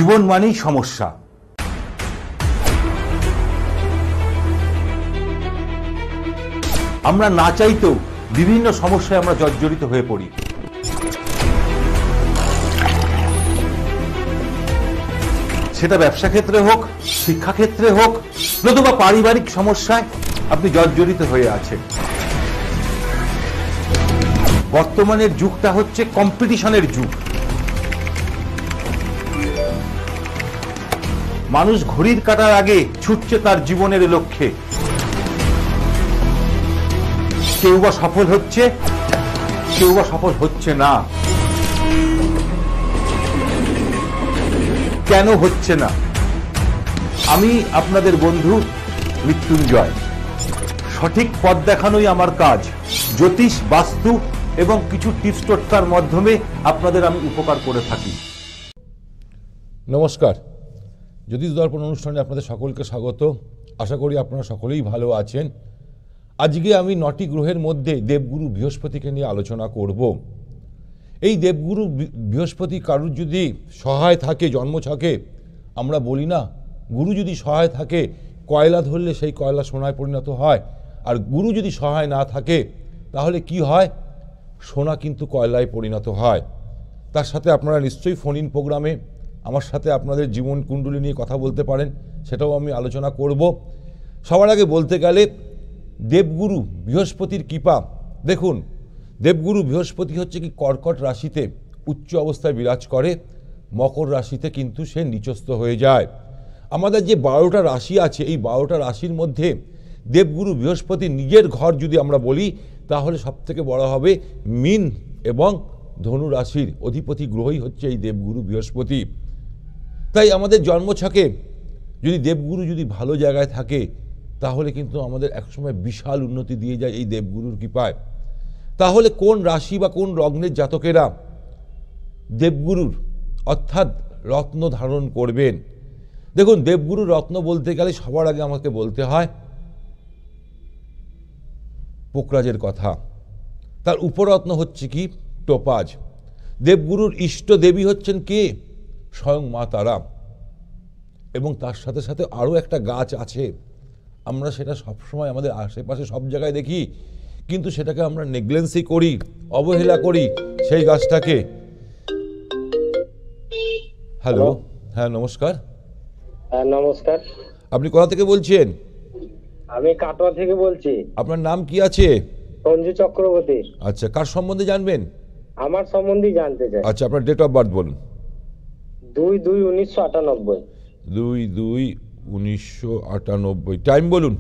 জীবন মানেই সমস্যা। আমরা না চাইতেও বিভিন্ন সমস্যায় আমরা জর্জরিত হয়ে পড়ি। সেটা ব্যবসা ক্ষেত্রে হোক, শিক্ষাক্ষেত্রে হোক, নতুবা পারিবারিক সমস্যায় আপনি জর্জরিত হয়ে আছেন। বর্তমানের যুগটা হচ্ছে কম্পিটিশনের যুগ। মানুষ ঘড়ির কাঁটার আগে ছুটছে তার জীবনের লক্ষ্যে। কেউ বা সফল হচ্ছে, কেউ বা সফল হচ্ছে না। কেন হচ্ছে না? আমি আপনাদের বন্ধু মৃত্যুঞ্জয়। সঠিক পথ দেখানোই আমার কাজ। জ্যোতিষ, বাস্তু এবং কিছু টিপস টোটকার মাধ্যমে আপনাদের আমি উপকার করে থাকি। নমস্কার, জ্যোতিষ দর্পণ অনুষ্ঠানে আপনাদের সকলকে স্বাগত। আশা করি আপনারা সকলেই ভালো আছেন। আজকে আমি 9টি গ্রহের মধ্যে দেবগুরু বৃহস্পতিকে নিয়ে আলোচনা করব। এই দেবগুরু বৃহস্পতি কারুর যদি সহায় থাকে জন্মছকে, আমরা বলি না গুরু যদি সহায় থাকে কয়লা ধরলে সেই কয়লা সোনায় পরিণত হয়, আর গুরু যদি সহায় না থাকে তাহলে কি হয়? সোনা কিন্তু কয়লায় পরিণত হয়। তার সাথে আপনারা নিশ্চয়ই ফোন ইন প্রোগ্রামে আমার সাথে আপনাদের জীবন কুণ্ডলী নিয়ে কথা বলতে পারেন, সেটাও আমি আলোচনা করব। সবার আগে বলতে গেলে দেবগুরু বৃহস্পতির কৃপা। দেখুন, দেবগুরু বৃহস্পতি হচ্ছে কি কর্কট রাশিতে উচ্চ অবস্থায় বিরাজ করে, মকর রাশিতে কিন্তু সে নিচস্থ হয়ে যায়। আমাদের যে 12টা রাশি আছে, এই 12টা রাশির মধ্যে দেবগুরু বৃহস্পতি নিজের ঘর যদি আমরা বলি তাহলে সবথেকে বড় হবে মীন এবং ধনু রাশির অধিপতি গ্রহই হচ্ছে এই দেবগুরু বৃহস্পতি। তাই আমাদের জন্মছকে যদি দেবগুরু যদি ভালো জায়গায় থাকে তাহলে কিন্তু আমাদের একসময় বিশাল উন্নতি দিয়ে যায় এই দেবগুরুর কৃপায়। তাহলে কোন রাশি বা কোন লগ্নের জাতকেরা দেবগুরুর অর্থাৎ রত্ন ধারণ করবেন? দেখুন, দেবগুরুর রত্ন বলতে গেলে সবার আগে আমাকে বলতে হয় পোকরাজের কথা। তার উপরত্ন হচ্ছে কি? টোপাজ। দেবগুরুর ইষ্ট দেবী হচ্ছেন কে? স্বয়ং মা তারা। এবং তার সাথে সাথে আরও একটা গাছ আছে, আমরা সেটা সবসময় আমাদের আশেপাশে সব জায়গায় দেখি, কিন্তু সেটাকে আমরা নেগলেন্সি করি, অবহেলা করি সেই গাছটাকে। হ্যালো, হ্যাঁ নমস্কার। হ্যাঁ নমস্কার। আপনি কোথা থেকে বলছেন? আমি কাটোয়া থেকে বলছি। আপনার নাম কি আছে? সঞ্জু চক্রবর্তী। আচ্ছা, কার সম্বন্ধে জানবেন? আমার সম্বন্ধে জানতে চাই। আচ্ছা, আপনার ডেট অফ বার্থ বলুন। 2/2/1998। 2/2/1998। টাইম বলুন।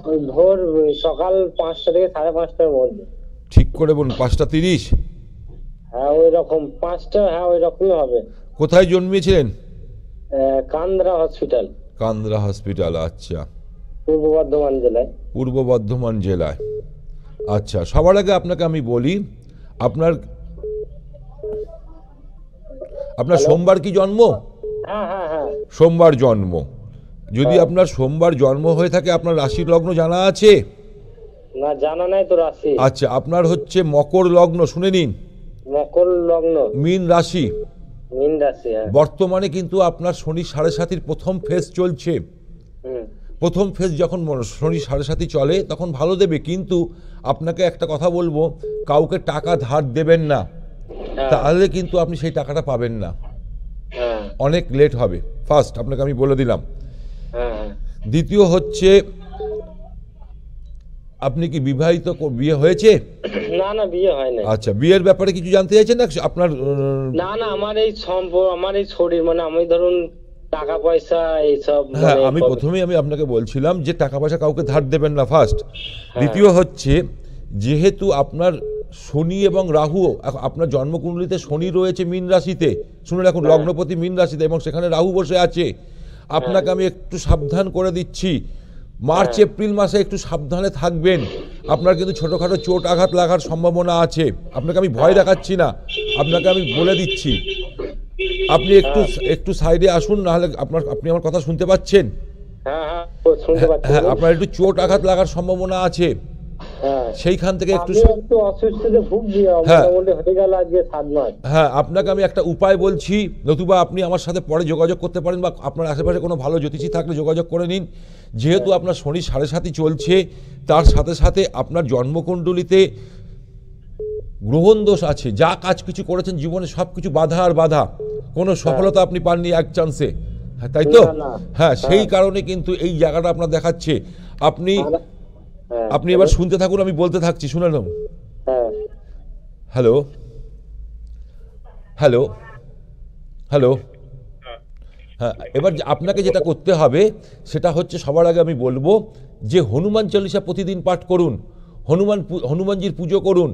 ওই ভোর সকাল 5টা থেকে 5:30টার মধ্যে। ঠিক করে বলুন। 5:30? হ্যাঁ ওই রকম 5টা, হ্যাঁ ওই রকমই হবে। কোথায় জন্মেছিলেন? কান্দ্রা হসপিটাল। কান্দ্রা হসপিটাল, আচ্ছা। পূর্ব বর্ধমান জেলায়। পূর্ব বর্ধমান জেলায়, আচ্ছা। সবার আগে আপনাকে আমি বলি, আপনার সোমবার কি জন্ম? হ্যাঁ হ্যাঁ হ্যাঁ, সোমবার জন্ম। যদি আপনার সোমবার জন্ম হয়ে থাকে, আপনার রাশি লগ্ন জানা আছে? না জানা নাই তো রাশি। আচ্ছা, আপনার হচ্ছে মকর লগ্ন, শুনে নিন। মকর লগ্ন। মীন রাশি। মীন রাশি, হ্যাঁ। বর্তমানে কিন্তু আপনার শনি 7.5 প্রথম ফেজ চলছে। প্রথম ফেজ যখন শনি 7.5 চলে তখন ভালো দেবে, কিন্তু আপনাকে একটা কথা বলবো, কাউকে টাকা ধার দেবেন না, তাহলে কিন্তু আপনি সেই টাকাটা পাবেন না, অনেক লেট হবে। ফার্স্ট আপনাকে আমি বলে দিলাম। দ্বিতীয় হচ্ছে, আপনি কি বিবাহিত? বিয়ে হয়েছে? না না, বিয়ে হয় না। আচ্ছা, বিয়ের ব্যাপারে কিছু জানতে চাইছেন না আপনার? না না, আমার এই সম্পর্ক, আমার এই শরীর, মানে আমি ধরুন টাকা পয়সা এইসব। হ্যাঁ, আমি প্রথমেই আপনাকে বলছিলাম যে টাকা পয়সা কাউকে ধার দেবেন না, ফার্স্ট। দ্বিতীয় হচ্ছে, যেহেতু আপনার শনি এবং রাহু, আপনার জন্মকুণ্ডলিতে শনি রয়েছে মীন রাশিতে, শুনে রাখুন, লগ্নপতি মীন রাশিতে, এবং সেখানে রাহু বসে আছে। আপনাকে আমি একটু সাবধান করে দিচ্ছি, মার্চ এপ্রিল মাসে একটু সাবধানে থাকবেন। আপনার কিন্তু ছোটোখাটো চোট আঘাত লাগার সম্ভাবনা আছে। আপনাকে আমি ভয় দেখাচ্ছি না, আপনাকে আমি বলে দিচ্ছি। আপনি একটু সাইডে আসুন, নাহলে আপনি আমার কথা শুনতে পাচ্ছেন? হ্যাঁ হ্যাঁ শুনতে পাচ্ছি। হ্যাঁ, আপনার একটু চোট আঘাত লাগার সম্ভাবনা আছে। হ্যাঁ সেইখান থেকে একটু আমি একটু অসুস্থতে ভুগছি, হ্যাঁ। মোটামুটি হয়ে গেল আজকে 7 মাস। হ্যাঁ, আপনাকে আমি একটা উপায় বলছি, নতুবা আপনি আমার সাথে পরে যোগাযোগ করতে পারেন, বা আপনার আশেপাশে কোনো ভালো জ্যোতিষী থাকলে যোগাযোগ করে নিন। যেহেতু আপনার শনি 7.5 চলছে, তার সাথে সাথে আপনার জন্মকুণ্ডলিতে গ্রহণ দোষ আছে। যা কাজ কিছু করেছেন জীবনে সব কিছু বাধা আর বাধা, কোনো সফলতা আপনি পাননি এক চান্সে, হ্যাঁ তাই তো? না, না। হ্যাঁ, সেই কারণে কিন্তু এই জায়গাটা আপনার দেখাচ্ছে। আপনি হ্যাঁ, আপনি এবার শুনতে থাকুন, আমি বলতে থাকছি, শুনে নাও। হ্যাঁ হ্যালো হ্যালো হ্যালো হ্যাঁ, এবার আপনাকে যেটা করতে হবে সেটা হচ্ছে, সবার আগে আমি বলবো যে হনুমান চল্লিশা প্রতিদিন পাঠ করুন, হনুমানজির পুজো করুন,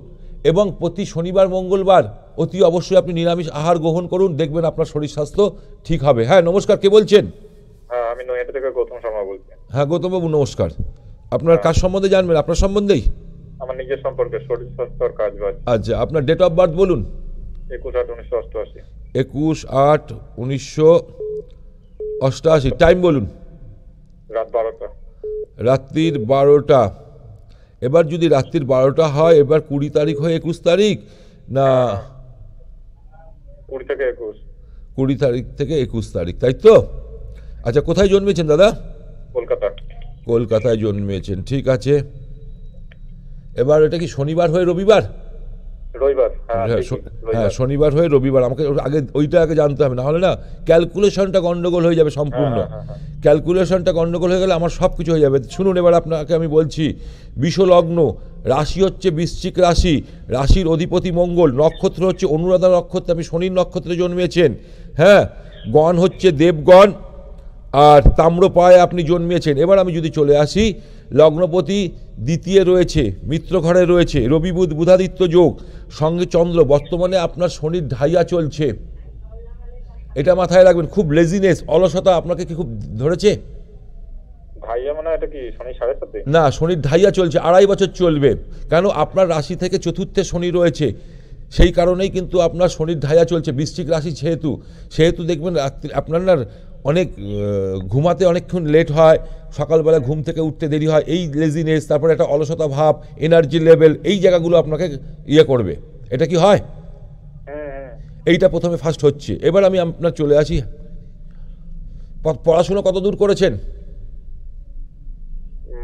এবং প্রতি শনিবার মঙ্গলবার অতি অবশ্যই আপনি নিরামিষ আহার গ্রহণ করুন, দেখবেন আপনার শরীর স্বাস্থ্য ঠিক হবে। হ্যাঁ নমস্কার, কে বলছেন? হ্যাঁ, আমি নৈহাটি থেকে গৌতম শর্মা বলছি। হ্যাঁ গৌতমবাবু নমস্কার। আপনার কাজ সম্বন্ধে জানবেন, আপনার সম্বন্ধেই? আমার নিজের সম্পর্কে শরীর স্বাস্থ্যর কাজ বাজ। আচ্ছা, আপনার ডেট অফ বার্থ বলুন। 21/8/1988। 21/8/1988। টাইম বলুন। রাত 12টা। রাত্রির 12টা। এবার যদি রাত্রির 12টা হয়, এবার 20 তারিখ হয়ে 21 তারিখ না 20 থেকে 21। 20 তারিখ থেকে 21 তারিখ, তাই তো? আচ্ছা, কোথায় জন্মেছেন দাদা? কলকাতা। কলকাতায় জন্মেছেন, ঠিক আছে। এবার এটা কি শনিবার হয়ে রবিবার? রবিবার। হ্যাঁ, হ্যাঁ, ঠিকই, হ্যাঁ, রবিবার। শনিবার হয়ে রবিবার। আমাকে আগে ওইটা আগে জানতে হবে, না হলে না ক্যালকুলেশনটা গন্ডগোল হয়ে যাবে সম্পূর্ণ। ক্যালকুলেশনটা গন্ডগোল হয়ে গেলে আমার সব কিছু হয়ে যাবে। শুনুন, এবার আপনাকে আমি বলছি, বিষলগ্ন, রাশি হচ্ছে বৃশ্চিক রাশি, রাশির অধিপতি মঙ্গল, নক্ষত্র হচ্ছে অনুরাধা নক্ষত্র, আপনি শনির নক্ষত্রে জন্মেছেন। হ্যাঁ, গণ হচ্ছে দেবগণ, আর তাম্রপায়ে আপনি জন্মেছেন। এবার আমি যদি চলে আসি, লগ্নপতি দ্বিতীয় রয়েছে, মিত্র ঘরে রয়েছে, রবি বুধ বুধাদিত্য যোগ, সঙ্গে চন্দ্র। বর্তমানে আপনার শনির ঢাইয়া চলছে, এটা মাথায় রাখবেন। খুব লেজিনেস, অলসতা আপনাকে কি খুব ধরেছে? ভাইয়া মানে এটা কি শনি 7.5? না, শনির ঢাইয়া চলছে, 2.5 বছর চলবে। কেন? আপনার রাশি থেকে চতুর্থে শনি রয়েছে, সেই কারণেই কিন্তু আপনার শনির ঢাইয়া চলছে। বৃশ্চিক রাশি সেহেতু দেখবেন রাত্রি আপনার না অনেক ঘুমাতে অনেকক্ষণ লেট হয়, সকালবেলা ঘুম থেকে উঠতে দেরি হয়। এই লেজিনেস, তারপরে একটা অলসতা ভাব, এনার্জি লেভেল, এই জায়গাগুলো আপনাকে ইয়ে করবে। এটা কি হয়? এইটা প্রথমে ফার্স্ট হচ্ছে। এবার আমি আপনার চলে আসি, পড়াশোনা কত দূর করেছেন?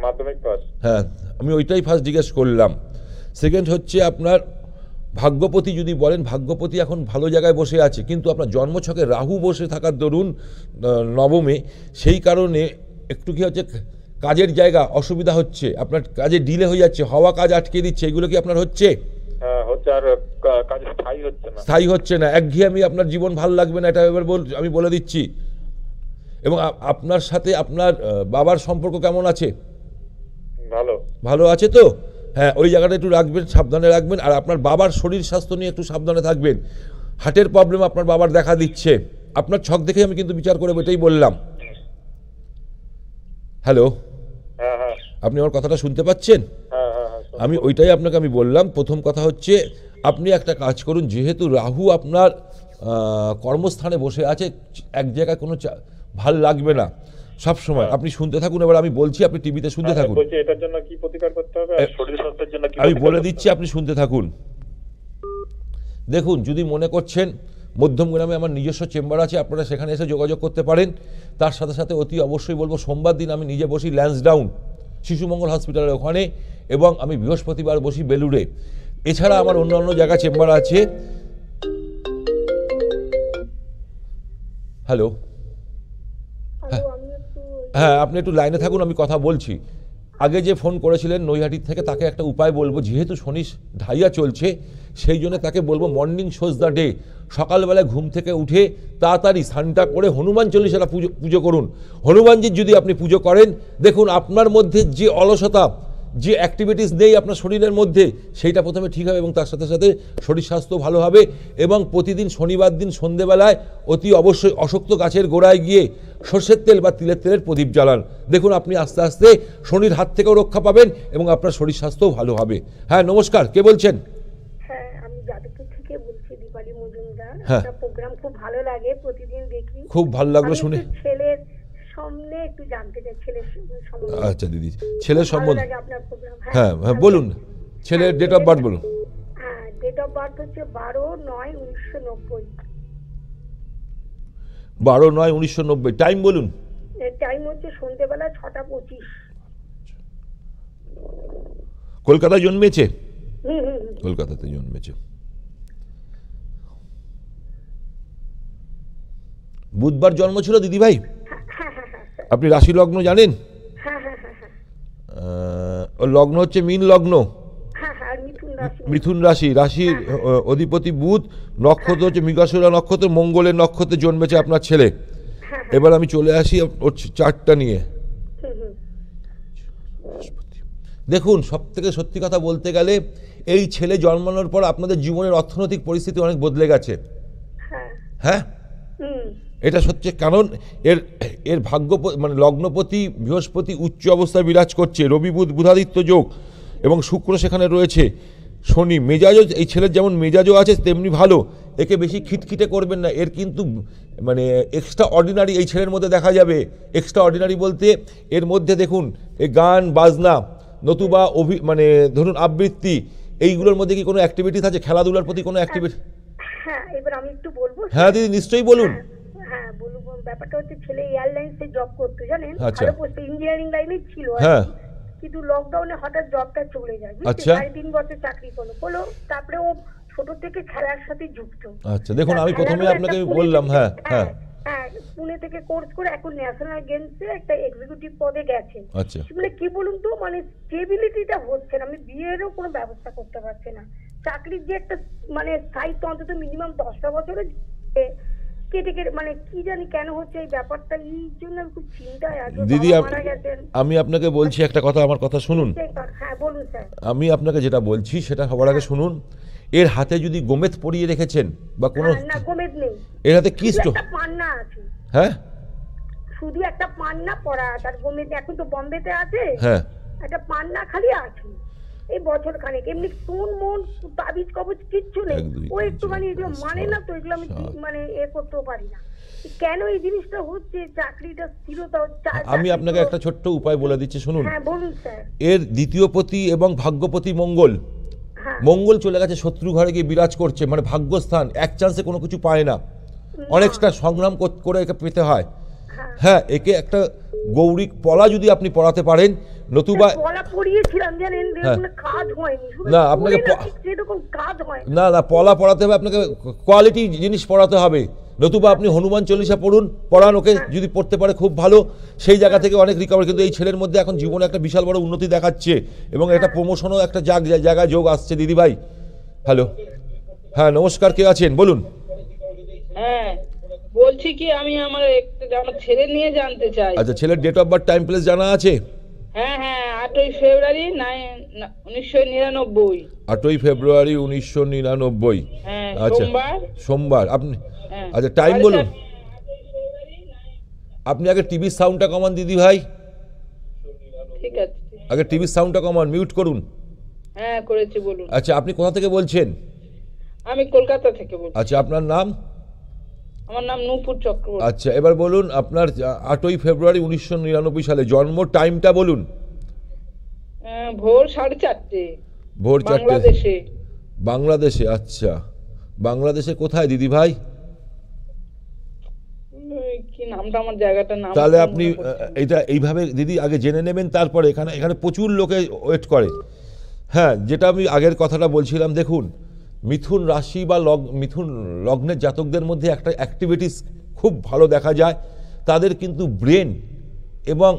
মাধ্যমিক পাস। হ্যাঁ, আমি ওইটাই ফার্স্ট জিজ্ঞেস করলাম। সেকেন্ড হচ্ছে আপনার ভাগ্যপতি, যদি বলেন ভাগ্যপতি এখন ভালো জায়গায় বসে আছে, কিন্তু আপনার জন্মছকে রাহু বসে থাকার দরুন নবমে, সেই কারণে একটু কি হচ্ছে, কাজের জায়গা অসুবিধা হচ্ছে, আপনার কাজে ডিলে হয়ে যাচ্ছে, হওয়া কাজ আটকে দিচ্ছে। এগুলো কি আপনার হচ্ছে? হ্যাঁ হচ্ছে, আর কাজ স্থায়ী হচ্ছে না। স্থায়ী হচ্ছে না, একঘেয়েমি, আপনার জীবন ভালো লাগবে না, এটা এবার আমি বলে দিচ্ছি। এবং আপনার সাথে আপনার বাবার সম্পর্ক কেমন আছে? ভালো। ভালো আছে তো? হ্যাঁ, ওই জায়গাটা একটু রাখবেন, সাবধানে রাখবেন। আর আপনার বাবার শরীর স্বাস্থ্য নিয়ে একটু সাবধানে থাকবেন। হার্টের প্রবলেম আপনার বাবার দেখা দিচ্ছে। আপনার ছক দেখে আমি কিন্তু বিচার করে এটাই বললাম। হ্যালো, হ্যাঁ হ্যাঁ আপনি আমার কথাটা শুনতে পাচ্ছেন? হ্যাঁ হ্যাঁ হ্যাঁ, আমি ওইটাই আপনাকে আমি বললাম। প্রথম কথা হচ্ছে, আপনি একটা কাজ করুন, যেহেতু রাহু আপনার কর্মস্থানে বসে আছে, এক জায়গায় কোনো ভাল লাগবে না সব সময়। আপনি শুনতে থাকুন, এবার আমি বলছি, আপনি টিভিতে শুনতে থাকুন। বলছি এটার জন্য কি প্রতিকার করতে হবে, আর শরীর স্বাস্থ্যের জন্য কি আমি প্রতিকার বলে করতে দিচ্ছি, হবে? আপনি শুনতে থাকুন। দেখুন, যদি মনে করছেন মধ্যমগ্রামে আমার নিজস্ব চেম্বার আছে, আপনারা সেখানে এসে যোগাযোগ করতে পারেন। তার সাথে সাথে অতি অবশ্যই বলবো, সোমবার দিন আমি নিজে বসি ল্যান্সডাউন শিশুমঙ্গল হসপিটালের ওখানে, এবং আমি বৃহস্পতিবার বসি বেলুড়ে। এছাড়া আমার অন্যান্য জায়গায় চেম্বার আছে। হ্যালো, হ্যাঁ, আপনি একটু লাইনে থাকুন, আমি কথা বলছি। আগে যে ফোন করেছিলেন নৈহাটির থেকে, তাকে একটা উপায় বলবো। যেহেতু শনি ঢাইয়া চলছে, সেই জন্য তাকে বলবো মর্নিং শোজ দ্য ডে। সকালবেলায় ঘুম থেকে উঠে তাড়াতাড়ি স্নানটা করে হনুমান চল্লিশাটা পুজো করুন। হনুমানজির যদি আপনি পুজো করেন, দেখুন আপনার মধ্যে যে অলসতা, যে অ্যাক্টিভিটিস নেই আপনার শরীরের মধ্যে, সেইটা প্রথমে ঠিক হবে, এবং তার সাথে সাথে শরীর স্বাস্থ্য ভালো হবে। এবং প্রতিদিন শনিবার দিন সন্ধেবেলায় অতি অবশ্যই অশক্ত গাছের গোড়ায় গিয়ে সর্ষের তেল বা তিলের তেলের প্রদীপ জ্বালান। দেখুন আপনি আস্তে আস্তে শনির হাত থেকেও রক্ষা পাবেন, এবং আপনার শরীর স্বাস্থ্যও ভালো হবে। হ্যাঁ নমস্কার, কে বলছেন? হ্যাঁ, আমি যাদবপুর থেকে বলছি, দীপালি মজুমদার। হ্যাঁ। একটা প্রোগ্রাম খুব ভালো লাগে, প্রতিদিন দেখি। খুব ভালো লাগলো শুনে। ছেলের সামনে একটু জানতে চাই ছেলের সম্বন্ধে। আচ্ছা দিদি, ছেলের ভালো সম্বন্ধে, লাগে আপনার প্রোগ্রাম। হ্যাঁ হ্যাঁ বলুন, ছেলের ডেট অফ বার্থ বলুন। হ্যাঁ, ডেট অফ বার্থ হচ্ছে 12/9/1990। 12/9/1990। টাইম বলুন। এর টাইম হচ্ছে সন্ধ্যেবেলা 6:25। কলকাতায় জন্মেছে? হুম হুম হুম। কলকাতাতে জন্মেছে। বুধবার জন্ম ছিল দিদি ভাই? হ্যাঁ হ্যাঁ হ্যাঁ হ্যাঁ স্যার। আপনি রাশি লগ্ন জানেন? হ্যাঁ হ্যাঁ হ্যাঁ হ্যাঁ ওর লগ্ন হচ্ছে মীন লগ্ন, হ্যাঁ হ্যাঁ, মিথুন রাশি। মিথুন রাশি। রাশির অধিপতি বুধ, নক্ষত্র হচ্ছে মৃগশিরা নক্ষত্র, মঙ্গলের নক্ষত্রে জন্মেছে আপনার ছেলে। হ্যাঁ এবার আমি চলে আসি ওর চার্টটা নিয়ে। হুম হুম। দেখুন, সব থেকে সত্যি কথা বলতে গেলে এই ছেলে জন্মানোর পর আপনাদের জীবনের অর্থনৈতিক পরিস্থিতি অনেক বদলে গেছে। হ্যাঁ হ্যাঁ, হুম এটা সত্যি, কারণ এর ভাগ্য মানে লগ্নপতি বৃহস্পতি উচ্চ অবস্থায় বিরাজ করছে, রবি বুধ বুধাদিত্য যোগ এবং শুক্র সেখানে রয়েছে, শনি মেজাজও, এই ছেলের যেমন মেজাজও আছে তেমনি ভালো। একে বেশি খিটখিটে করবেন না, এর কিন্তু মানে এক্সট্রা অর্ডিনারি এই ছেলের মধ্যে দেখা যাবে। এক্সট্রা অর্ডিনারি বলতে এর মধ্যে দেখুন এই গান বাজনা নতুবা মানে ধরুন আবৃত্তি, এইগুলোর মধ্যে কি কোনো অ্যাক্টিভিটিস আছে? খেলাধুলার প্রতি কোনো অ্যাক্টিভিটি? হ্যাঁ, এবার আমি একটু বলবো। হ্যাঁ দিদি নিশ্চয়ই বলুন। হ্যাঁ বলবো। ব্যাপারটা হচ্ছে ছেলে এয়ারলাইন্সে জব করতো, জানেন, আচ্ছা। ভালো পোস্টে ইঞ্জিনিয়ারিং লাইনে ছিল আর কি। হ্যাঁ কিন্তু লকডাউনে হঠাৎ জবটা চলে যায়, আচ্ছা। 3.5 বছর চাকরি করলো। তারপরে ও ছোট থেকে খেলার সাথে যুক্ত। আচ্ছা, দেখুন আমি প্রথমে খেলারও আপনাকে একটা বললাম, পুনে হ্যাঁ থেকে- হ্যাঁ হ্যাঁ, পুনে থেকে কোর্স করে এখন ন্যাশনাল গেমসে একটা এক্সিকিউটিভ পদে গেছে। আচ্ছা মানে কি বলুন তো, মানে স্টেবিলিটিটা হচ্ছে না, আমি বিয়েরও কোনো ব্যবস্থা করতে পারছি না। চাকরির যে একটা মানে স্থায়িত্ব অন্তত মিনিমাম 10টা বছরের কেটে কেটে, মানে কি জানি কেন হচ্ছে এই ব্যাপারটা, এই জন্য আমি খুব চিন্তায় আছি। দিদি বাবা মারা গেছেন। আমি আপনাকে বলছি একটা কথা, আমার কথা শুনুন। হ্যাঁ বলুন স্যার। আমি আপনাকে যেটা বলছি সেটা সবার আগে শুনুন। এর হাতে যদি গোমেদ পরিয়ে রেখেছেন বা কোনো, না গোমেদ নেই, এর হাতে কি শুধু একটা পান্না আছে। হ্যাঁ শুধু একটা পান্না পড়া আছে, আর গোমেদ এখন তো বম্বেতে আছে। হ্যাঁ একটা পান্না খালি আছে। এই বছর খানেক এমনি কোন মন তাবিজ কবজ কিচ্ছু নেই। এক, দুই, ও তিন, একটুখানি চার, এগুলো পাঁচ, মানে ছয়, না, তো এগুলো আমি সাত। মানে করতেও পারি না। কেন এই জিনিসটা হচ্ছে? চাকরিটা স্থিরতা আমি আপনাকে একটা ছোট্ট উপায় বলে দিচ্ছি, শুনুন। হ্যাঁ বলুন স্যার। এর দ্বিতীয়পতি এবং ভাগ্যপতি মঙ্গল, হ্যাঁ মঙ্গল চলে গেছে শত্রু ঘরে গিয়ে বিরাজ করছে, মানে ভাগ্যস্থান, এক চান্সে কোনো কিছু পায় না, অনেকটা সংগ্রাম করে একে পেতে হয়। হ্যাঁ হ্যাঁ, একে একটা গৌরিক পলা যদি আপনি পড়াতে পারেন, নতুবা পলা পড়িয়েছিলাম, জানেন, হ্যাঁ। কোনো কাজ হয়নি। শুধু না, আপনাকে পড়ে না, ঠিক সেরকম কাজ হয় না। না পলা পড়াতে হবে আপনাকে, কোয়ালিটি জিনিস পড়াতে হবে। নতুবা আপনি হনুমান চল্লিশা পড়ান ওকে, যদি পড়তে পারে খুব ভালো, সেই জায়গা থেকে অনেক রিকভারি। কিন্তু এই ছেলের মধ্যে এখন জীবনে একটা বিশাল বড় উন্নতি দেখাচ্ছে এবং একটা প্রমোশনও একটা জায়গায় যোগ আসছে। দিদি ভাই হ্যালো, হ্যাঁ নমস্কার, কে আছেন বলুন? হ্যাঁ বলছি কি, আমি আমার ছেলে নিয়ে জানতে চাই। আচ্ছা, ছেলের date of birth time place জানা আছে? হ্যাঁ হ্যাঁ, 8ই ফেব্রুয়ারি 1999। 8ই ফেব্রুয়ারি 1999। হ্যাঁ আচ্ছা, সোমবার। আপনি হ্যাঁ। আচ্ছা টাইম বলুন। আপনি আগে টিভির সাউন্ডটা কমান দিদি ভাই, ঠিক আছে। আগে টিভির সাউন্ডটা কমান, মিউট করুন। হ্যাঁ করেছি, বলুন। আচ্ছা, আপনি কোথা থেকে বলছেন? আমি কলকাতা থেকে বলছি। আচ্ছা, আপনার নাম? আমার নাম নূপুর চক্রবর্তী। আচ্ছা, এবার বলুন আপনার 8ই ফেব্রুয়ারি 1999 সালে জন্ম, টাইমটা বলুন। ভোর 4:30 ভোর 4টে বাংলাদেশে। বাংলাদেশে? আচ্ছা, বাংলাদেশে কোথায় দিদি ভাই? কি নামটা, আমার জায়গাটার নাম। তাহলে আপনি এটা এইভাবে দিদি আগে জেনে নেবেন, তারপরে এখানে প্রচুর লোকে ওয়েট করে। হ্যাঁ, যেটা আমি আগের কথাটা বলছিলাম, দেখুন মিথুন রাশি বা মিথুন লগ্নের জাতকদের মধ্যে একটা অ্যাক্টিভিটিস খুব ভালো দেখা যায়। তাদের কিন্তু ব্রেন এবং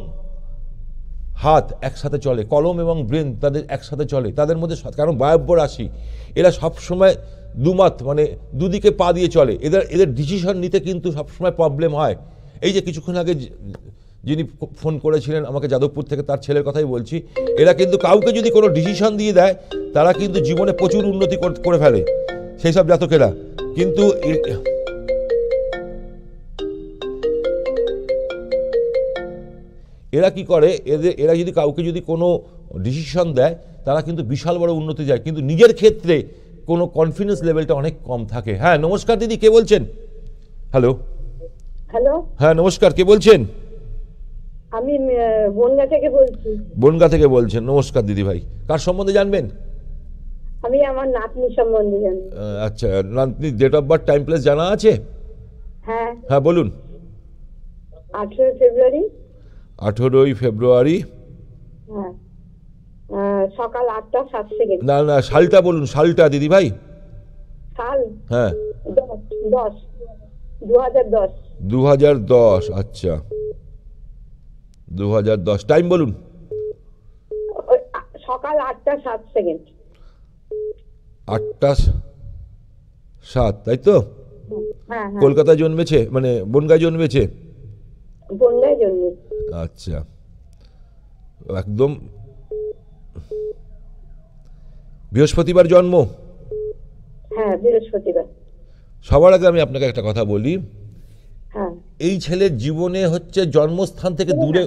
হাত একসাথে চলে, কলম এবং ব্রেন তাদের একসাথে চলে তাদের মধ্যে, কারণ বায়ব্য রাশি, এরা সবসময় দুমাত মানে দুদিকে পা দিয়ে চলে। এদের ডিসিশন নিতে কিন্তু সবসময় প্রবলেম হয়। এই যে কিছুক্ষণ আগে যিনি ফোন করেছিলেন আমাকে যাদবপুর থেকে, তার ছেলের কথাই বলছি। এরা কিন্তু কাউকে যদি কোনো ডিসিশন দিয়ে দেয়, তারা কিন্তু জীবনে প্রচুর উন্নতি করে ফেলে সেই সব জাতকেরা। কিন্তু এরা কি করে, এরা যদি কাউকে যদি কোনো ডিসিশন দেয়, তারা কিন্তু বিশাল বড় উন্নতি যায়, কিন্তু নিজের ক্ষেত্রে কোনো কনফিডেন্স লেভেলটা অনেক কম থাকে। হ্যাঁ নমস্কার দিদি, কে বলছেন? হ্যালো হ্যালো, হ্যাঁ নমস্কার, কে বলছেন? আমি বনগা থেকে বলছি। বনগা থেকে বলছেন, নমস্কার দিদি ভাই। কার সম্বন্ধে জানবেন? আমি আমার নাতনি সম্বন্ধে জানি। আচ্ছা, নাতনি date of birth time place জানা আছে? হ্যাঁ, হ্যাঁ বলুন। 18 ফেব্রুয়ারি। 18ই ফেব্রুয়ারি। হ্যাঁ, সকাল 8টা 7 সেকেন্ড। না না, সালটা বলুন, সালটা দিদি ভাই। সাল হ্যাঁ, 2010। 2010। আচ্ছা, 2010। টাইম বলুন। সকাল 8টা 7 সেকেন্ড। 8টা 7, তাই তো? হ্যাঁ হ্যাঁ, কলকাতায় জন্মেছে, মানে বনগায় জন্মেছে? বনগায় জন্ম। আচ্ছা, একদম বৃহস্পতিবার জন্ম। হ্যাঁ, বৃহস্পতিবার। সবার আগে আমি আপনাকে একটা কথা বলি, হ্যাঁ, এই ছেলের জীবনে হচ্ছে জন্মস্থান থেকে দূরে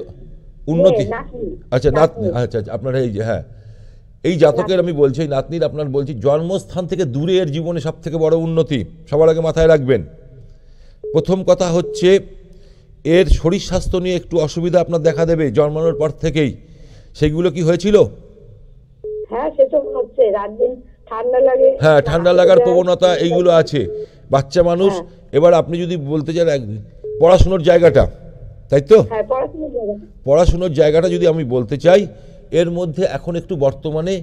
উন্নতি। নাতনি। আচ্ছা, নাতনি। আচ্ছা আচ্ছা, আপনার এই যে, হ্যাঁ, এই জাতকের আমি বলছি, এই নাতনির আপনার বলছি, জন্মস্থান থেকে দূরে এর জীবনে সব থেকে বড় উন্নতি সবার আগে মাথায় রাখবেন। প্রথম কথা হচ্ছে, এর শরীর স্বাস্থ্য নিয়ে একটু অসুবিধা আপনার দেখা দেবে জন্মানোর পর থেকেই। সেগুলো কি হয়েছিল? হ্যাঁ, সে তো হচ্ছে, রাত দিন ঠান্ডা লাগে। হ্যাঁ, ঠান্ডা লাগার প্রবণতা এইগুলো আছে। বাচ্চা মানুষ। এবার আপনি যদি বলতে চান পড়াশুনোর জায়গাটা, তাই তো? হ্যাঁ, পড়াশোনার জায়গা। পড়াশুনোর জায়গাটা যদি আমি বলতে চাই, এর মধ্যে এখন একটু বর্তমানে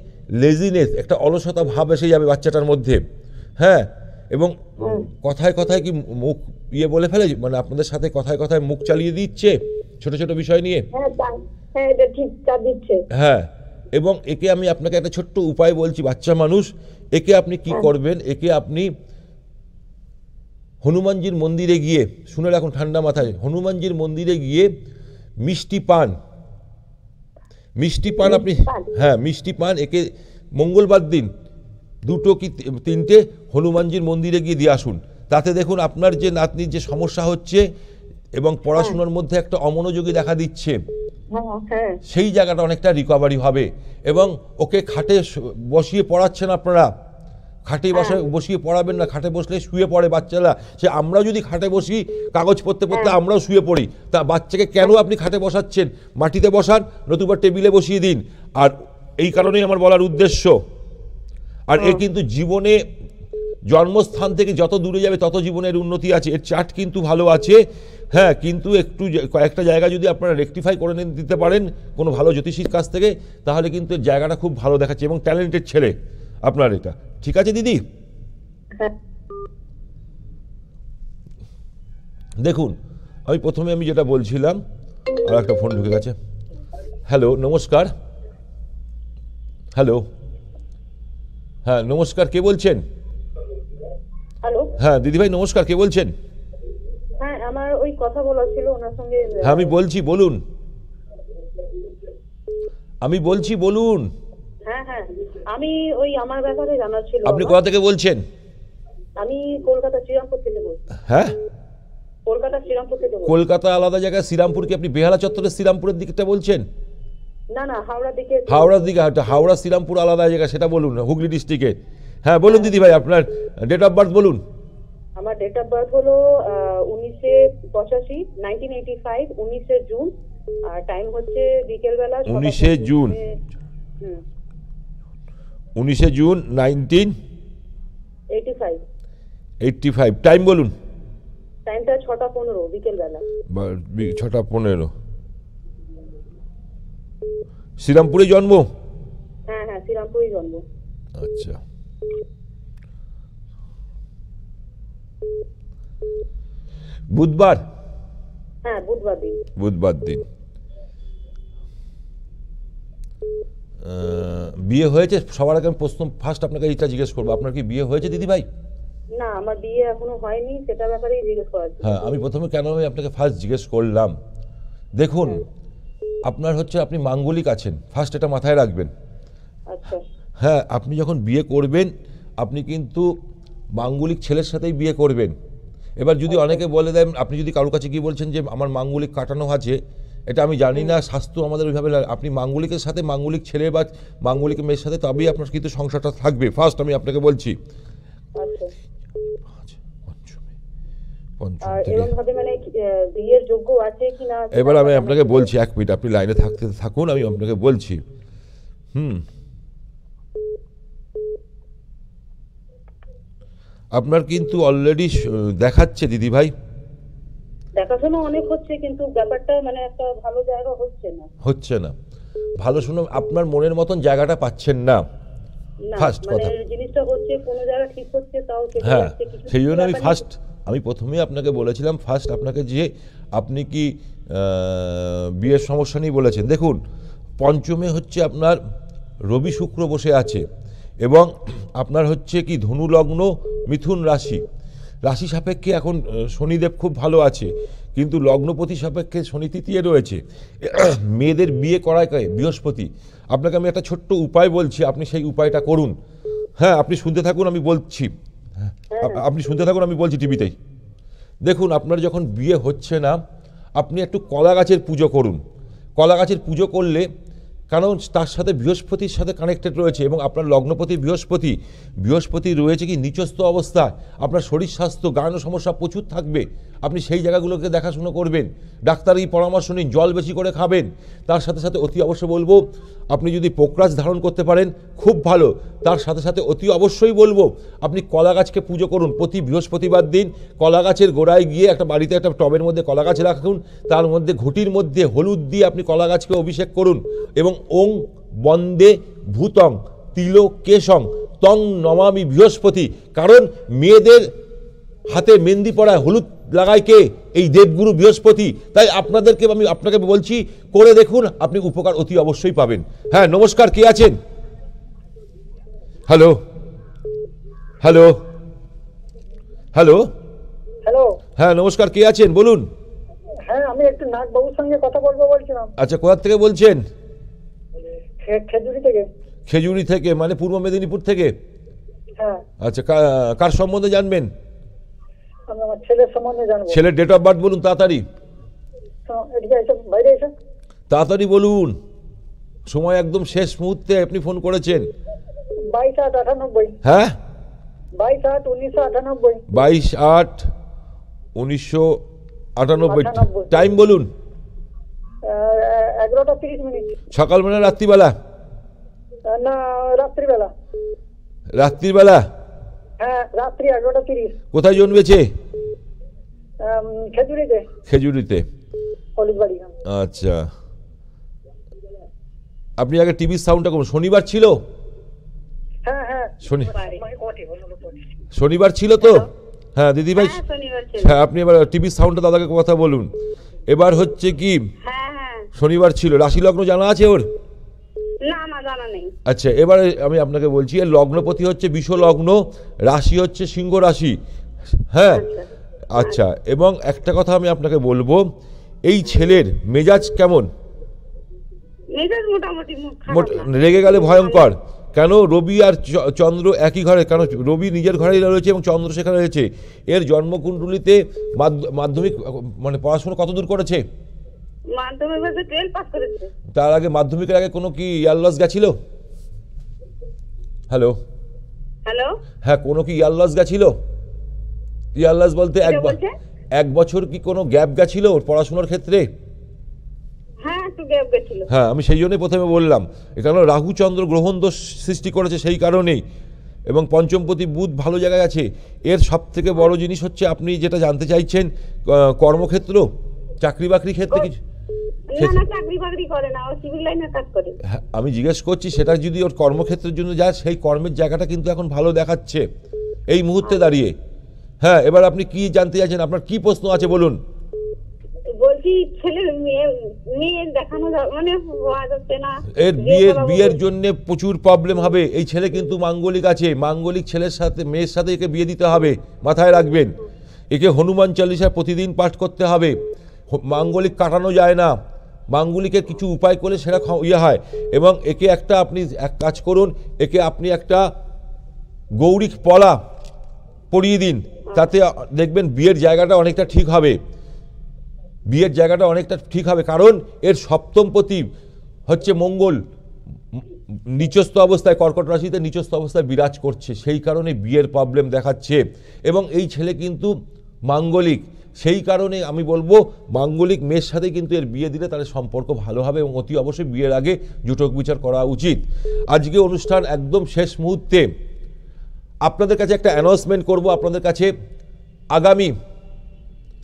লেজিনেস, একটা অলসতা ভাব এসে যাবে বাচ্চাটার মধ্যে। হ্যাঁ, এবং কথায় কথায় কি মুখ বলে ফেলে, মানে আপনাদের সাথে কথায় কথায় মুখ চালিয়ে দিচ্ছে ছোট ছোট বিষয় নিয়ে। হ্যাঁ, এটা ঠিক তা দিচ্ছে। হ্যাঁ, এবং একে আমি আপনাকে একটা ছোট্ট উপায় বলছি, বাচ্চা মানুষ, একে আপনি কি করবেন, একে আপনি হনুমানজির মন্দিরে গিয়ে, শুনে রাখুন ঠান্ডা মাথায়, হনুমানজির মন্দিরে গিয়ে মিষ্টি পান আপনি, হ্যাঁ মিষ্টি পান, একে মঙ্গলবার দিন 2 কি 3টে হনুমানজির মন্দিরে গিয়ে দিয়ে আসুন। তাতে দেখুন আপনার যে নাতনির যে সমস্যা হচ্ছে এবং পড়াশোনার মধ্যে একটা অমনোযোগী দেখা দিচ্ছে, সেই জায়গাটা অনেকটা রিকভারি হবে। এবং ওকে খাটে বসিয়ে পড়াচ্ছেন আপনারা, খাটে বসিয়ে পড়াবেন না। খাটে বসলে শুয়ে পড়ে বাচ্চারা। সে আমরা যদি খাটে বসি, কাগজ পড়তে পড়তে আমরাও শুয়ে পড়ি। তা বাচ্চাকে কেন আপনি খাটে বসাচ্ছেন? মাটিতে বসান, নতুবা টেবিলে বসিয়ে দিন। আর এই কারণেই আমার বলার উদ্দেশ্য। আর এ কিন্তু জীবনে জন্মস্থান থেকে যত দূরে যাবে তত জীবনের উন্নতি আছে। এর চার্ট কিন্তু ভালো আছে। হ্যাঁ, কিন্তু একটু কয়েকটা জায়গা যদি আপনারা রেকটিফাই করে দিতে পারেন কোনো ভালো জ্যোতিষীর কাছ থেকে, তাহলে কিন্তু এর জায়গাটা খুব ভালো দেখাচ্ছে এবং ট্যালেন্টেড ছেলে আপনার এটা। ঠিক আছে দিদি? দেখুন, আমি প্রথমে যেটা বলছিলাম, আর একটা ফোন ঢুকে গেছে। হ্যালো, নমস্কার। হ্যালো, হ্যাঁ নমস্কার, কে বলছেন? হ্যালো, হ্যাঁ দিদিভাই নমস্কার, কে বলছেন? হ্যাঁ, আমার ওই কথা বলা ছিল ওনার সঙ্গে। হ্যাঁ আমি বলছি, বলুন। আমি বলছি, বলুন। হ্যাঁ হ্যাঁ, আমি ওই আমার ব্যাপারে জানার ছিল। আপনি কোথা থেকে বলছেন? আমি কলকাতা শ্রীরামপুর থেকে বলছি। হ্যাঁ, কলকাতা শ্রীরামপুর থেকে বলছি। কলকাতা আলাদা জায়গায়, শ্রীরামপুর কি আপনি বেহালা চত্বরের শ্রীরামপুরের দিকটা বলছেন? না না, হাওড়ার দিকে। হাওড়ার দিকে, হাওড়া শ্রীরামপুর আলাদা জায়গা, সেটা বলুন, হুগলি ডিস্ট্রিক্টে। হ্যাঁ বলুন দিদি ভাই, আপনার ডেট অফ বার্থ বলুন। আমার ডেট অফ বার্থ হলো 1985, 19 জুন। আর টাইম হচ্ছে বিকেল বেলা 19 জুন। 19 জুন 1985। টাইম বলুন। টাইমটা 6:15 বিকেল বেলা। 6:15। শ্রীরামপুরে জন্ম? হ্যাঁ হ্যাঁ, শ্রীরামপুরে জন্ম। আচ্ছা, বুধবার? হ্যাঁ, বুধবার দিন। বুধবার দিন। বিয়ে হয়েছে? সবার আগে আমি প্রশ্ন ফার্স্ট আপনাকে এইটা জিজ্ঞেস করবো, আপনার কি বিয়ে হয়েছে দিদি ভাই? না, আমার বিয়ে এখনো হয়নি, সেটা ব্যাপারেই জিজ্ঞেস করা। হ্যাঁ, আমি প্রথমে কেন আমি আপনাকে ফার্স্ট জিজ্ঞেস করলাম, দেখুন আপনার হচ্ছে আপনি মাঙ্গলিক আছেন, ফার্স্ট এটা মাথায় রাখবেন। আচ্ছা। হ্যাঁ, আপনি যখন বিয়ে করবেন আপনি কিন্তু মাঙ্গলিক ছেলের সাথেই বিয়ে করবেন। এবার যদি অনেকে বলে দেন, আপনি যদি কারোর কাছে গিয়ে বলছেন যে আমার মাঙ্গলিক কাটানো আছে, এটা আমি জানি না, স্বাস্থ্য আমাদের ওইভাবে, আপনি মাঙ্গলিকের সাথে, মাঙ্গলিক ছেলে বা মাঙ্গলিক মেয়ের সাথে তবেই আপনার কিন্তু সংসারটা থাকবে। ফার্স্ট আমি আপনাকে বলছি। পঞ্চম আর থেকে। এরকম ভাবে মানে বিয়ের যোগ্য আছে কিনা। এবার আমি আপনাকে বলছি, 1 মিনিট আপনি লাইনে থাকুন, আমি আপনাকে বলছি। আপনার কিন্তু অলরেডি দেখাচ্ছে দিদি ভাই, দেখাশোনা অনেক হচ্ছে কিন্তু ব্যাপারটা মানে একটা ভালো জায়গা হচ্ছে না। ভালো শুনো, আপনার মনের মতন জায়গাটা পাচ্ছেন না, না ফার্স্ট মানে কথা। জিনিসটা হচ্ছে কোনো জায়গা ঠিক হচ্ছে তাও কেটে হ্যাঁ, যাচ্ছে, কিছু সেই জন্য ব্যাপার আমি প্রথমেই আপনাকে বলেছিলাম আপনাকে যে আপনি কি বিয়ের সমস্যা নিয়ে বলেছেন। দেখুন, পঞ্চমে হচ্ছে আপনার রবি শুক্র বসে আছে এবং আপনার হচ্ছে কি ধনু লগ্ন, মিথুন রাশি সাপেক্ষে এখন শনিদেব খুব ভালো আছে, কিন্তু লগ্নপতি সাপেক্ষে শনি তৃতীয় রয়েছে। মেয়েদের বিয়ে করায় বৃহস্পতি। আপনাকে আমি একটা ছোট্ট উপায় বলছি, আপনি সেই উপায়টা করুন। হ্যাঁ, আপনি শুনতে থাকুন, আমি বলছি। আপনি শুনতে থাকুন, আমি বলছি টিভিতেই। দেখুন, আপনার যখন বিয়ে হচ্ছে না, আপনি একটু কলা গাছের পুজো করুন। কলা গাছের পুজো করলে, কারণ তার সাথে বৃহস্পতির সাথে কানেক্টেড রয়েছে এবং আপনার লগ্নপতি বৃহস্পতি রয়েছে কি নিচস্থ অবস্থায়। আপনার শরীর স্বাস্থ্য গান সমস্যা প্রচুর থাকবে, আপনি সেই জায়গাগুলোকে দেখাশুনো করবেন, ডাক্তারি পরামর্শ নিন, জল বেশি করে খাবেন। তার সাথে সাথে অতি অবশ্যই বলবো, আপনি যদি পোকরাজ ধারণ করতে পারেন খুব ভালো। তার সাথে সাথে অতি অবশ্যই বলবো, আপনি কলা গাছকে পুজো করুন। প্রতি বৃহস্পতিবার দিন কলা গাছের গোড়ায় গিয়ে একটা বাড়িতে একটা টবের মধ্যে কলা গাছ রাখুন, তার মধ্যে ঘটির মধ্যে হলুদ দিয়ে আপনি কলা গাছকে অভিষেক করুন এবং ওং বন্দে ভূতং তিলকেশং তং নমামি বৃহস্পতি। কারণ মেয়েদের হাতে মেহেন্দি পড়ায় হলুদ লাগায় কে? এই দেবগুরু বৃহস্পতি। তাই আমি আপনাকে বলছি, করে দেখুন, আপনি উপকার অতি অবশ্যই পাবেন। হ্যাঁ, নমস্কার, কে আছেন? হ্যালো হ্যালো হ্যালো হ্যালো, হ্যাঁ নমস্কার, কে আছেন বলুন? হ্যাঁ আমি একটু নাগবাবুর সঙ্গে কথা বলবো বলছিলাম। আচ্ছা, কোথা থেকে বলছেন? খেজুরি থেকে। খেজুরি থেকে, মানে পূর্ব মেদিনীপুর থেকে? হ্যাঁ। আচ্ছা, কার সম্বন্ধে জানবেন? আমি আমার ছেলের সম্বন্ধে জানবো। ছেলের ডেট অফ বার্থ বলুন তাড়াতাড়ি। এদিকে এসে, বাইরে এসে। তাড়াতাড়ি বলুন, সময় একদম শেষ মুহূর্তে আপনি ফোন করেছেন। 22/8/98। হ্যাঁ, 22/8/1998। 22/8/1998। টাইম বলুন। 11:30। সকালবেলা রাত্রিবেলা? না, রাত্রিবেলা। রাত্রিবেলা? হ্যাঁ, রাত্রি 11:30। কোথায় জন্মেছে? খেজুরিতে। খেজুরিতে, হলুদবাড়ি। আচ্ছা। আপনি আগে টিভির সাউন্ডটা করুন। শনিবার ছিল? হ্যাঁ হ্যাঁ, শনিবার ছিল তো? হ্যাঁ দিদি ভাই, হ্যাঁ আপনি এবার টিভির সাউন্ডটা দাদাকে কথা বলুন। এবার হচ্ছে কি, শনিবার ছিল, রাশি লগ্ন জানা আছে ওর? না, আমার জানা নেই। আচ্ছা, এবারে আমি আপনাকে বলছি, এর লগ্নপতি হচ্ছে বিষ লগ্ন, রাশি হচ্ছে সিংহ রাশি। হ্যাঁ, আচ্ছা। এবং একটা কথা আমি আপনাকে বলবো, এই ছেলের মেজাজ কেমন? মেজাজ মোটামুটি খারাপ না। রেগে গেলে ভয়ঙ্কর। কেন? রবি আর চন্দ্র একই ঘরে, কেন রবি নিজের ঘরেই রয়েছে এবং চন্দ্র সেখানে রয়েছে। এর জন্মকুণ্ডলিতে মাধ্যমিক মানে পড়াশোনা কত দূর করেছে? মাধ্যমিক 12 পাস করেছে। তার আগে, মাধ্যমিকের আগে কোনো কি ইয়ারলস গেছিল? হ্যালো হ্যালো, হ্যাঁ, কোনো কি ইয়ারলস গেছিল? ইয়ারলস বলতে এক বছর কি কোনো গ্যাপ গেছিল ওর পড়াশোনার ক্ষেত্রে? হ্যাঁ, একটু গ্যাপ গেছিল। হ্যাঁ, আমি সেই জন্যই প্রথমে বললাম, এখানে রাহু চন্দ্র গ্রহণ দোষ সৃষ্টি করেছে সেই কারণেই। এবং পঞ্চমপতি বুধ ভালো জায়গায় আছে। এর সব থেকে বড় জিনিস হচ্ছে, আপনি যেটা জানতে চাইছেন, কর্মক্ষেত্র, চাকরি বাকরি ক্ষেত্রে কিছু? না, চাকরি বাকরি করে না, ও সিভিল লাইনে কাজ করে। হ্যাঁ, আমি জিজ্ঞেস করছি, সেটা যদি ওর কর্মক্ষেত্রের জন্য যায়, সেই কর্মের জায়গাটা কিন্তু এখন ভালো দেখাচ্ছে এই মুহূর্তে দাঁড়িয়ে। হ্যাঁ, এবার আপনি কি জানতে চাইছেন, আপনার কি প্রশ্ন আছে বলুন? বলছি ছেলের মেয়ে দেখানো মানে হওয়া যাচ্ছে না। এর বিয়ের জন্য প্রচুর প্রবলেম হবে। এই ছেলে কিন্তু মাঙ্গলিক আছে, মাঙ্গলিক ছেলের সাথে, মেয়ের সাথে একে বিয়ে দিতে হবে, মাথায় রাখবেন। একে হনুমান চালিসা প্রতিদিন পাঠ করতে হবে। মাঙ্গলিক কাটানো যায় না, মাঙ্গলিকের কিছু উপায় করলে সেটা হয়। এবং একে আপনি এক কাজ করুন, একে আপনি একটা গৌরিক পলা পরিয়ে দিন, তাতে দেখবেন বিয়ের জায়গাটা অনেকটা ঠিক হবে। কারণ এর সপ্তমপতি হচ্ছে মঙ্গল, নিচস্থ অবস্থায়, কর্কট রাশিতে নিচস্থ অবস্থায় বিরাজ করছে, সেই কারণে বিয়ের প্রবলেম দেখাচ্ছে। এবং এই ছেলে কিন্তু মাঙ্গলিক, সেই কারণে আমি বলবো মাঙ্গলিক মেয়ের সাথে কিন্তু এর বিয়ে দিলে তাদের সম্পর্ক ভালো হবে এবং অতি অবশ্যই বিয়ের আগে জুটক বিচার করা উচিত। আজকে অনুষ্ঠান একদম শেষ মুহূর্তে আপনাদের কাছে একটা অ্যানাউন্সমেন্ট করব। আপনাদের কাছে আগামী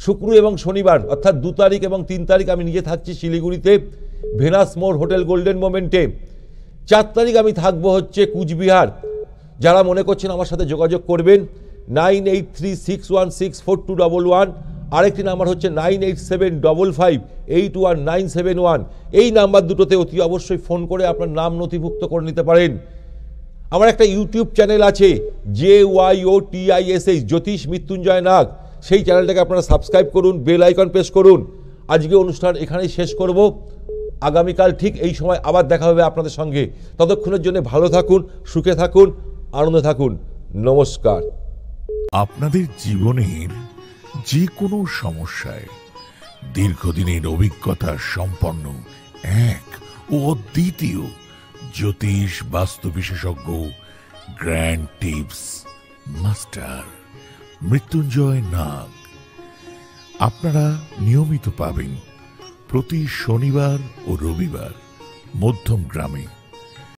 শুক্র এবং শনিবার অর্থাৎ 2 তারিখ এবং 3 তারিখ আমি নিজে থাকছি শিলিগুড়িতে ভেনাস মোড় হোটেল গোল্ডেন মোমেন্টে। 4 তারিখ আমি থাকবো হচ্ছে কুচবিহার। যারা মনে করছেন আমার সাথে যোগাযোগ করবেন 9836164211, আরেকটি নাম্বার হচ্ছে 9875581971। এই নাম্বার দুটোতে অতি অবশ্যই ফোন করে আপনার নাম নথিভুক্ত করে নিতে পারেন। আমার একটা ইউটিউব চ্যানেল আছে JYOTISH জ্যোতিষ মৃত্যুঞ্জয় নাগ, সেই চ্যানেলটাকে আপনারা সাবস্ক্রাইব করুন, বেল আইকন প্রেস করুন। আজকে অনুষ্ঠান এখানেই শেষ করব। আগামীকাল ঠিক এই সময় আবার দেখা হবে আপনাদের সঙ্গে। ততক্ষণের জন্য ভালো থাকুন, সুখে থাকুন, আনন্দে থাকুন। নমস্কার। আপনাদের জীবনের যে কোনো সমস্যায় দীর্ঘদিনের অভিজ্ঞতা সম্পন্ন এক ও অদ্বিতীয় জ্যোতিষ বাস্তু বিশেষজ্ঞ গ্র্যান্ড টিপস মাস্টার মৃত্যুঞ্জয় নাগ আপনারা নিয়মিত পাবেন প্রতি শনিবার ও রবিবার মধ্যম গ্রামে।